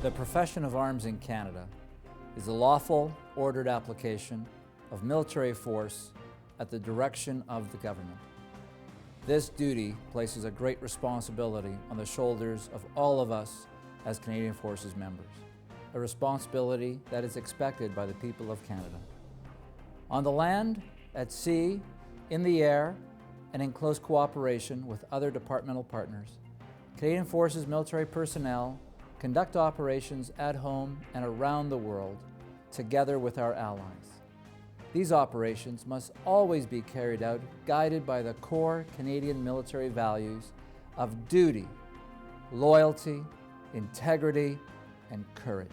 The profession of arms in Canada is the lawful, ordered application of military force at the direction of the government. This duty places a great responsibility on the shoulders of all of us as Canadian Forces members, a responsibility that is expected by the people of Canada. On the land, at sea, in the air, and in close cooperation with other departmental partners, Canadian Forces military personnel conduct operations at home and around the world together with our allies. These operations must always be carried out guided by the core Canadian military values of duty, loyalty, integrity, and courage.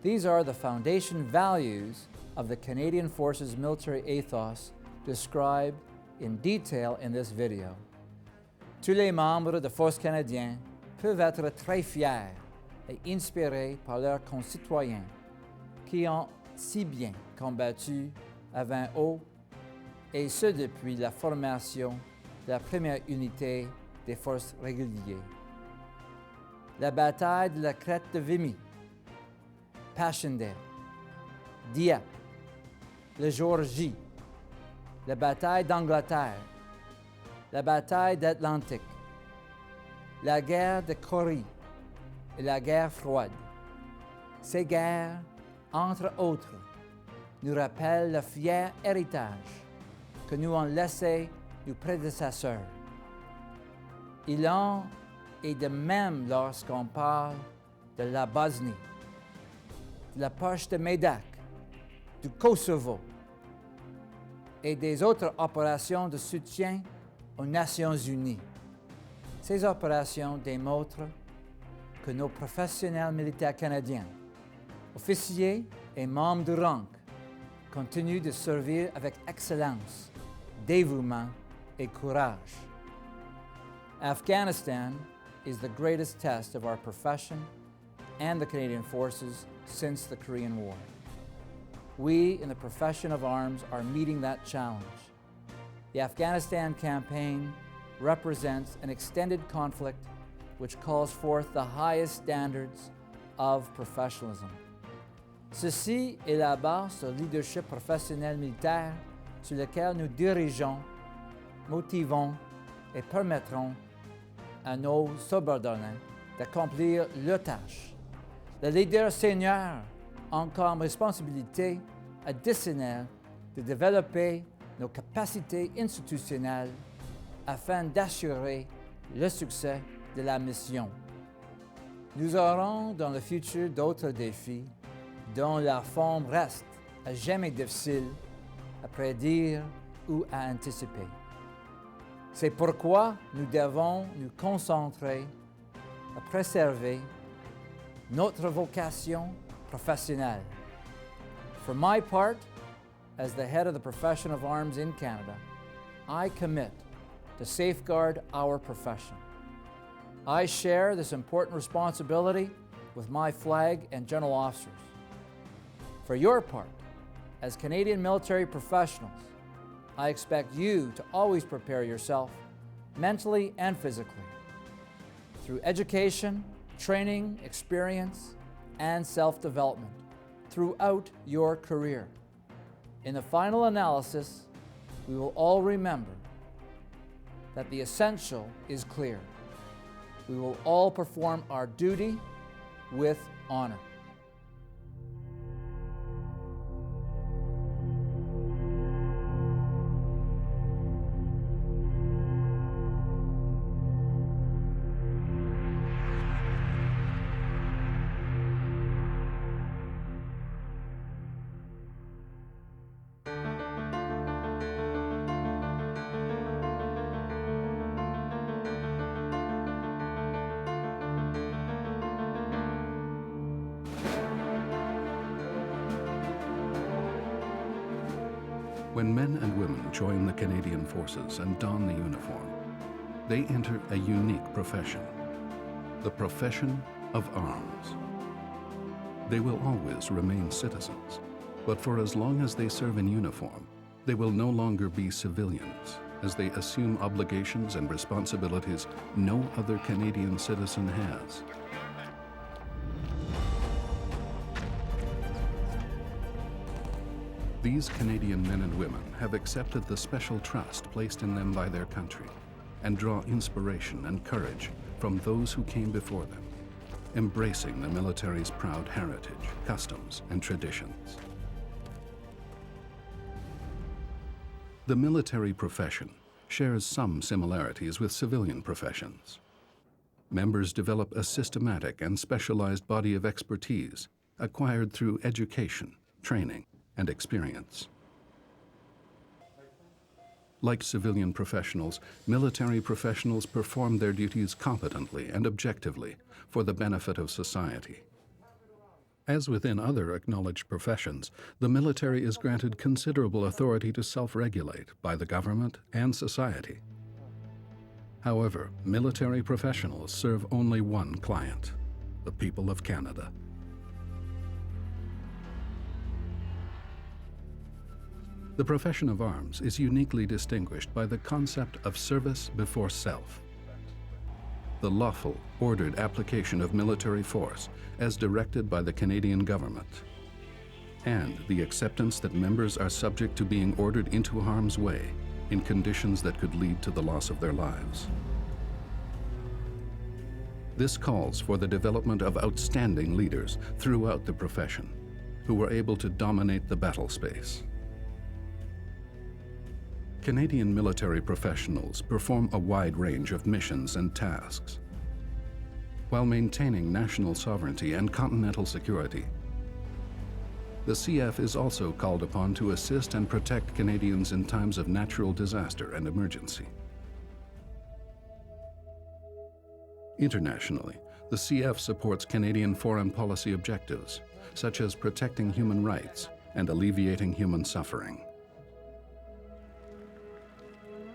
These are the foundation values of the Canadian Forces military ethos described in detail in this video. Tous les membres de Forces canadiens peuvent être très fiers et inspirés par leurs concitoyens qui ont si bien combattu à vent haut, et ce depuis la formation de la première unité des forces régulières. La bataille de la Crête de Vimy, Passchendaele, Dieppe, le jour J, la bataille d'Angleterre, la bataille d'Atlantique, la guerre de Corée et la guerre froide. Ces guerres, entre autres, nous rappellent le fier héritage que nous ont laissé nos prédécesseurs. Il en est de même lorsqu'on parle de la Bosnie, de la poche de Medak, du Kosovo et des autres opérations de soutien aux Nations Unies. Ces opérations démontrent que nos professionnels militaires canadiens, officiers et membres du rang, continuent de servir avec excellence, dévouement et courage. Afghanistan is the greatest test of our profession and the Canadian Forces since the Korean War. We in the profession of arms are meeting that challenge. The Afghanistan campaign represents an extended conflict which calls forth the highest standards of professionalism. Ceci est la base du leadership professionnel militaire sur lequel nous dirigeons, motivons et permettrons à nos subordonnés d'accomplir leurs tâches. Le leader senior a comme responsabilité additionnelle de développer nos capacités institutionnelles afin d'assurer le succès de la mission. Nous aurons dans le futur d'autres défis dont la forme reste à jamais difficile à prédire ou à anticiper. C'est pourquoi nous devons nous concentrer à préserver notre vocation professionnelle. For my part, as the head of the profession of arms in Canada, I commit to safeguard our profession. I share this important responsibility with my flag and general officers. For your part, as Canadian military professionals, I expect you to always prepare yourself mentally and physically through education, training, experience, and self-development throughout your career. In the final analysis, we will all remember that the essential is clear. We will all perform our duty with honor. When men and women join the Canadian Forces and don the uniform, they enter a unique profession, the profession of arms. They will always remain citizens, but for as long as they serve in uniform, they will no longer be civilians, as they assume obligations and responsibilities no other Canadian citizen has. These Canadian men and women have accepted the special trust placed in them by their country and draw inspiration and courage from those who came before them, embracing the military's proud heritage, customs, and traditions. The military profession shares some similarities with civilian professions. Members develop a systematic and specialized body of expertise acquired through education, training, and experience. Like civilian professionals, military professionals perform their duties competently and objectively for the benefit of society. As within other acknowledged professions, the military is granted considerable authority to self-regulate by the government and society. However, military professionals serve only one client, the people of Canada. The profession of arms is uniquely distinguished by the concept of service before self. The lawful, ordered application of military force as directed by the Canadian government, and the acceptance that members are subject to being ordered into harm's way in conditions that could lead to the loss of their lives. This calls for the development of outstanding leaders throughout the profession who were able to dominate the battle space. Canadian military professionals perform a wide range of missions and tasks. While maintaining national sovereignty and continental security, the CF is also called upon to assist and protect Canadians in times of natural disaster and emergency. Internationally, the CF supports Canadian foreign policy objectives, such as protecting human rights and alleviating human suffering.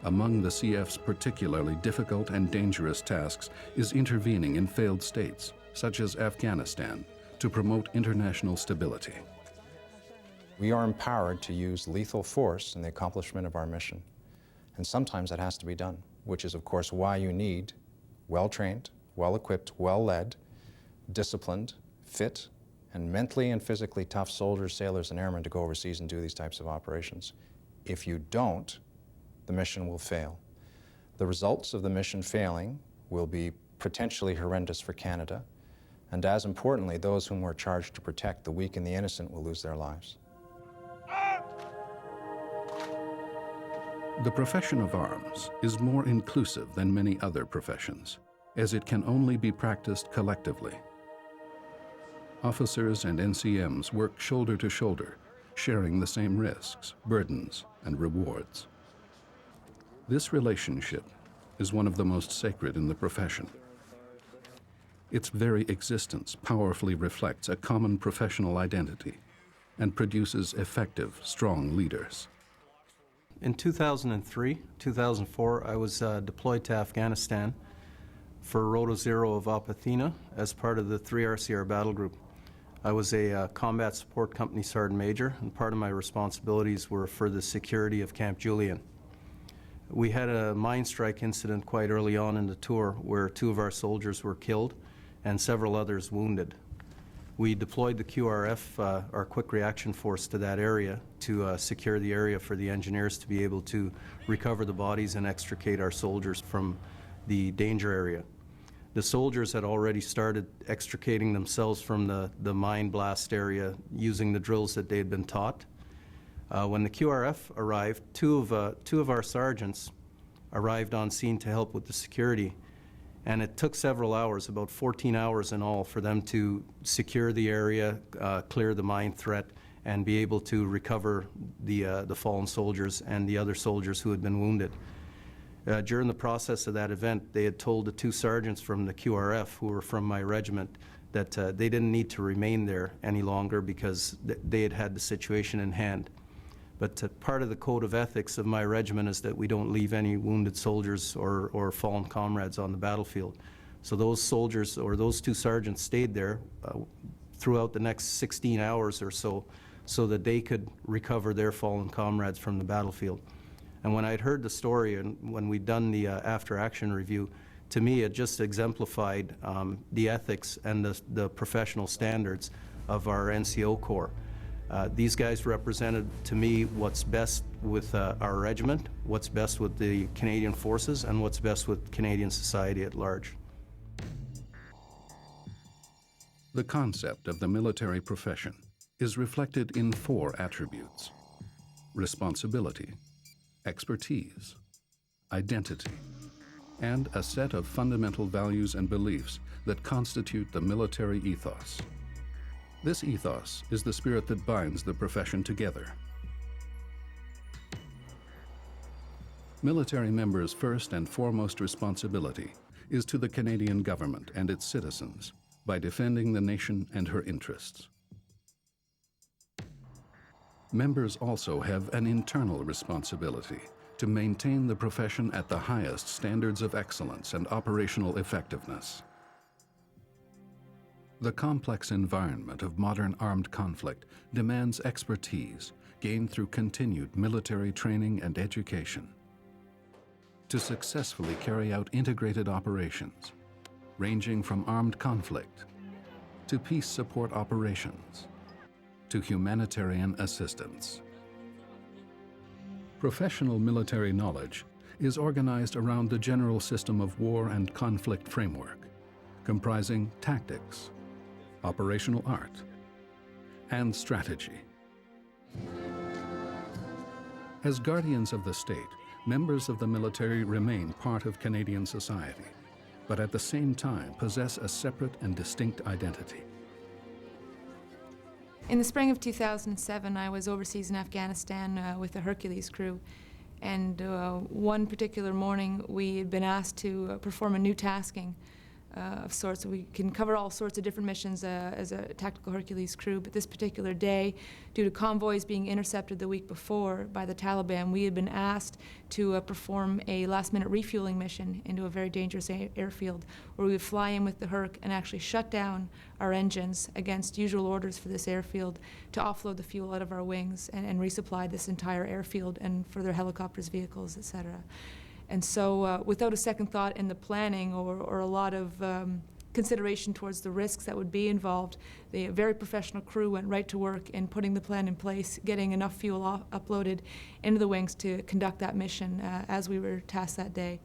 Among the CF's particularly difficult and dangerous tasks is intervening in failed states, such as Afghanistan, to promote international stability. We are empowered to use lethal force in the accomplishment of our mission. And sometimes that has to be done, which is, of course, why you need well-trained, well-equipped, well-led, disciplined, fit, and mentally and physically tough soldiers, sailors, and airmen to go overseas and do these types of operations. If you don't, the mission will fail. The results of the mission failing will be potentially horrendous for Canada, and as importantly, those whom we're charged to protect, the weak and the innocent, will lose their lives. The profession of arms is more inclusive than many other professions, as it can only be practiced collectively. Officers and NCMs work shoulder to shoulder, sharing the same risks, burdens, and rewards. This relationship is one of the most sacred in the profession. Its very existence powerfully reflects a common professional identity and produces effective, strong leaders. In 2003, 2004, I was deployed to Afghanistan for Rota Zero of Op Athena as part of the 3RCR battle group. I was a combat support company sergeant major, and part of my responsibilities were for the security of Camp Julian. We had a mine strike incident quite early on in the tour where 2 of our soldiers were killed and several others wounded. We deployed the QRF, our Quick Reaction Force, to that area to secure the area for the engineers to be able to recover the bodies and extricate our soldiers from the danger area. The soldiers had already started extricating themselves from the mine blast area using the drills that they had been taught. When the QRF arrived, two of our sergeants arrived on scene to help with the security, and it took several hours, about 14 hours in all, for them to secure the area, clear the mine threat, and be able to recover the fallen soldiers and the other soldiers who had been wounded. During the process of that event, they had told the 2 sergeants from the QRF, who were from my regiment, that they didn't need to remain there any longer because they had had the situation in hand. But part of the code of ethics of my regiment is that we don't leave any wounded soldiers or fallen comrades on the battlefield. So those soldiers, or those 2 sergeants, stayed there throughout the next 16 hours or so that they could recover their fallen comrades from the battlefield. And when I'd heard the story and when we'd done the after-action review, to me it just exemplified the ethics and the professional standards of our NCO Corps. These guys represented to me what's best with our regiment, what's best with the Canadian Forces, and what's best with Canadian society at large. The concept of the military profession is reflected in 4 attributes: responsibility, expertise, identity, and a set of fundamental values and beliefs that constitute the military ethos. This ethos is the spirit that binds the profession together. Military members' first and foremost responsibility is to the Canadian government and its citizens by defending the nation and her interests. Members also have an internal responsibility to maintain the profession at the highest standards of excellence and operational effectiveness. The complex environment of modern armed conflict demands expertise gained through continued military training and education. To successfully carry out integrated operations, ranging from armed conflict to peace support operations to humanitarian assistance. Professional military knowledge is organized around the general system of war and conflict framework, comprising tactics, operational art, and strategy. As guardians of the state, members of the military remain part of Canadian society, but at the same time possess a separate and distinct identity. In the spring of 2007, I was overseas in Afghanistan with the Hercules crew. And one particular morning, we had been asked to perform a new tasking of sorts. We can cover all sorts of different missions as a tactical Hercules crew, but this particular day, due to convoys being intercepted the week before by the Taliban, we had been asked to perform a last-minute refueling mission into a very dangerous airfield, where we would fly in with the Herc and actually shut down our engines against usual orders for this airfield to offload the fuel out of our wings and resupply this entire airfield and further helicopters, vehicles, etc. And so without a second thought in the planning or a lot of consideration towards the risks that would be involved, the very professional crew went right to work in putting the plan in place, getting enough fuel uploaded into the wings to conduct that mission as we were tasked that day.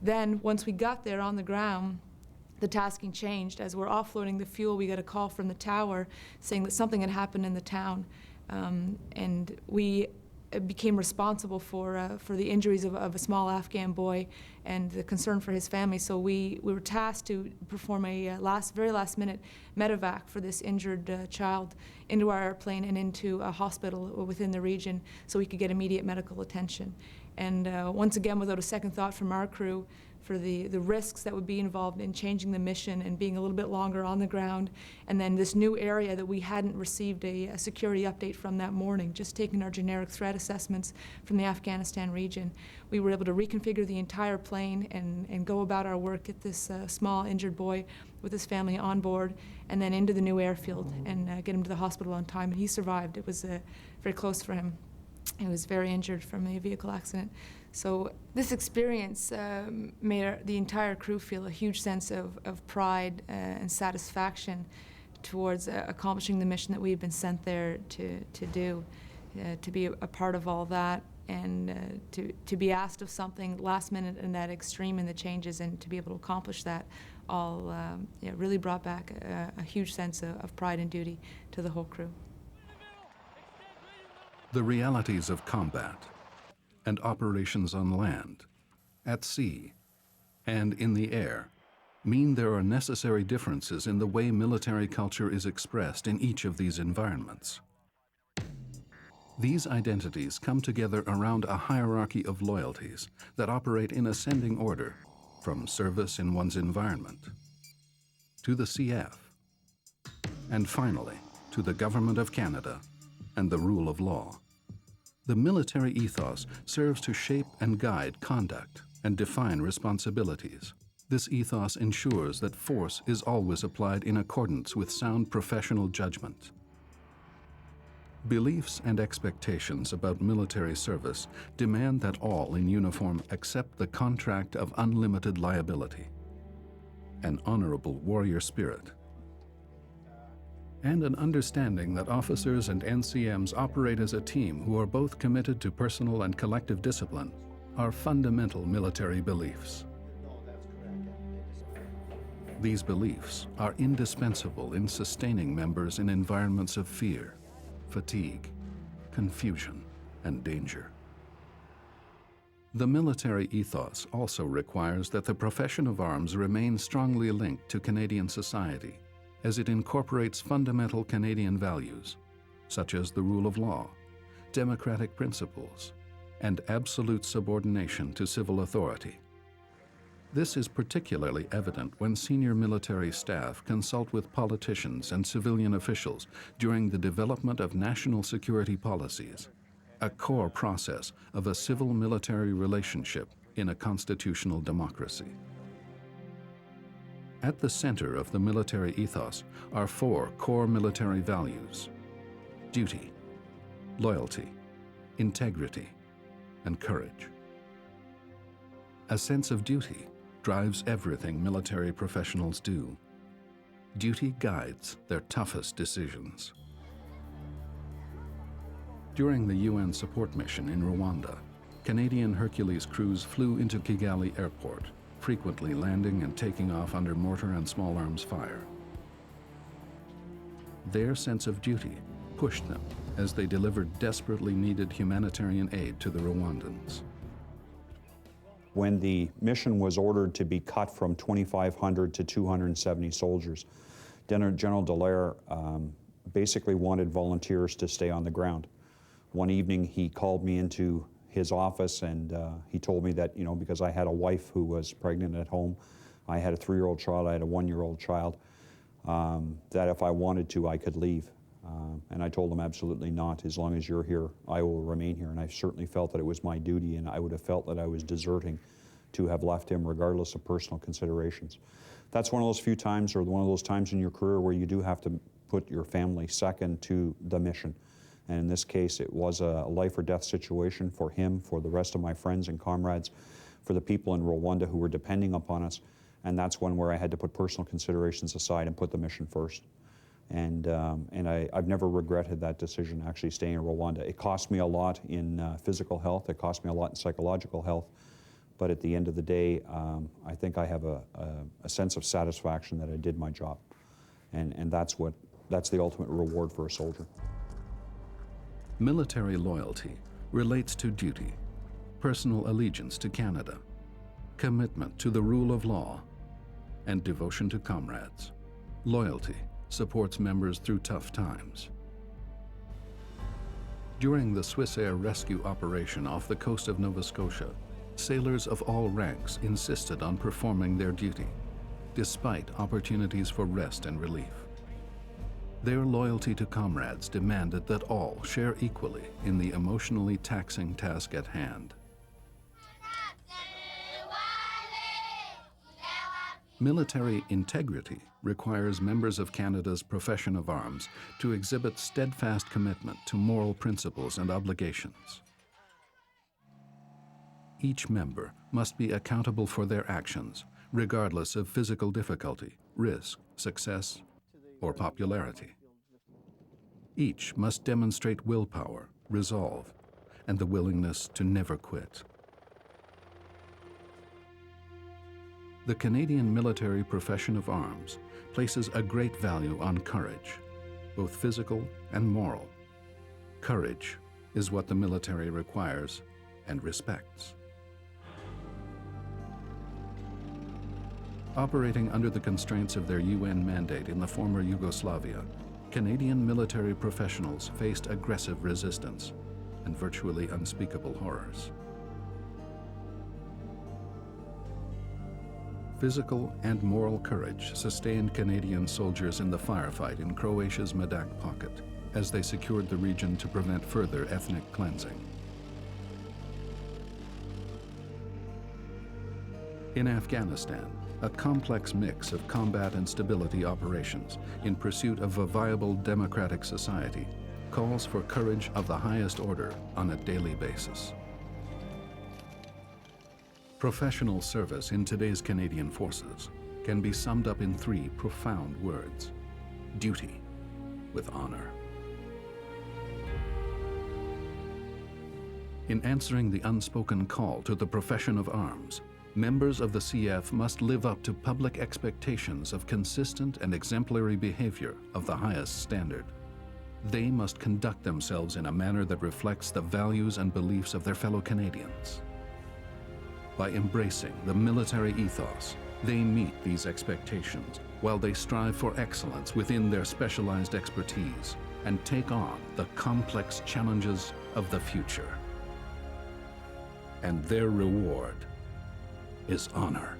Then, once we got there on the ground, the tasking changed. As we're offloading the fuel, we got a call from the tower saying that something had happened in the town. And we became responsible for the injuries of a small Afghan boy and the concern for his family. So we were tasked to perform a very last minute medevac for this injured child into our airplane and into a hospital within the region so we could get immediate medical attention. And once again, without a second thought from our crew, for the risks that would be involved in changing the mission and being a little bit longer on the ground, and then this new area that we hadn't received a security update from that morning, just taking our generic threat assessments from the Afghanistan region. We were able to reconfigure the entire plane and go about our work, get this small injured boy with his family on board, and then into the new airfield and get him to the hospital on time. And he survived. It was very close for him. He was very injured from a vehicle accident. So this experience made the entire crew feel a huge sense of pride and satisfaction towards accomplishing the mission that we had been sent there to do, to be a part of all that, and to be asked of something last minute and that extreme in the changes, and to be able to accomplish that all really brought back a huge sense of pride and duty to the whole crew. The realities of combat and operations on land, at sea, and in the air mean there are necessary differences in the way military culture is expressed in each of these environments. These identities come together around a hierarchy of loyalties that operate in ascending order, from service in one's environment to the CF, and finally to the Government of Canada and the rule of law. The military ethos serves to shape and guide conduct and define responsibilities. This ethos ensures that force is always applied in accordance with sound professional judgment. Beliefs and expectations about military service demand that all in uniform accept the contract of unlimited liability, an honorable warrior spirit, and an understanding that officers and NCMs operate as a team who are both committed to personal and collective discipline are fundamental military beliefs. These beliefs are indispensable in sustaining members in environments of fear, fatigue, confusion, and danger. The military ethos also requires that the profession of arms remain strongly linked to Canadian society, as it incorporates fundamental Canadian values, such as the rule of law, democratic principles, and absolute subordination to civil authority. This is particularly evident when senior military staff consult with politicians and civilian officials during the development of national security policies, a core process of a civil-military relationship in a constitutional democracy. At the center of the military ethos are 4 core military values: duty, loyalty, integrity, and courage. A sense of duty drives everything military professionals do. Duty guides their toughest decisions. During the UN support mission in Rwanda, Canadian Hercules crews flew into Kigali Airport, frequently landing and taking off under mortar and small arms fire. Their sense of duty pushed them as they delivered desperately needed humanitarian aid to the Rwandans. When the mission was ordered to be cut from 2,500 to 270 soldiers, General Dallaire basically wanted volunteers to stay on the ground. One evening he called me into his office and he told me that, because I had a wife who was pregnant at home, I had a 3-year-old child, I had a 1-year-old child, that if I wanted to, I could leave. And I told him absolutely not. As long as you're here, I will remain here. And I certainly felt that it was my duty, and I would have felt that I was deserting to have left him regardless of personal considerations. That's one of those few times, or one of those times in your career where you do have to put your family second to the mission. And in this case, it was a life or death situation for him, for the rest of my friends and comrades, for the people in Rwanda who were depending upon us. And that's one where I had to put personal considerations aside and put the mission first. And I've never regretted that decision, actually staying in Rwanda. It cost me a lot in physical health, it cost me a lot in psychological health, but at the end of the day, I think I have a sense of satisfaction that I did my job. And that's the ultimate reward for a soldier. Military loyalty relates to duty, personal allegiance to Canada, commitment to the rule of law, and devotion to comrades. Loyalty supports members through tough times. During the Swissair rescue operation off the coast of Nova Scotia, sailors of all ranks insisted on performing their duty, despite opportunities for rest and relief. Their loyalty to comrades demanded that all share equally in the emotionally taxing task at hand. Military integrity requires members of Canada's profession of arms to exhibit steadfast commitment to moral principles and obligations. Each member must be accountable for their actions, regardless of physical difficulty, risk, success, or popularity. Each must demonstrate willpower, resolve, and the willingness to never quit. The Canadian military profession of arms places a great value on courage, both physical and moral. Courage is what the military requires and respects. Operating under the constraints of their UN mandate in the former Yugoslavia, Canadian military professionals faced aggressive resistance and virtually unspeakable horrors. Physical and moral courage sustained Canadian soldiers in the firefight in Croatia's Medak pocket as they secured the region to prevent further ethnic cleansing. In Afghanistan, a complex mix of combat and stability operations in pursuit of a viable democratic society calls for courage of the highest order on a daily basis. Professional service in today's Canadian forces can be summed up in 3 profound words: duty, with honor. In answering the unspoken call to the profession of arms, members of the CF must live up to public expectations of consistent and exemplary behavior of the highest standard. They must conduct themselves in a manner that reflects the values and beliefs of their fellow Canadians. By embracing the military ethos, they meet these expectations while they strive for excellence within their specialized expertise and take on the complex challenges of the future. And their reward is honor.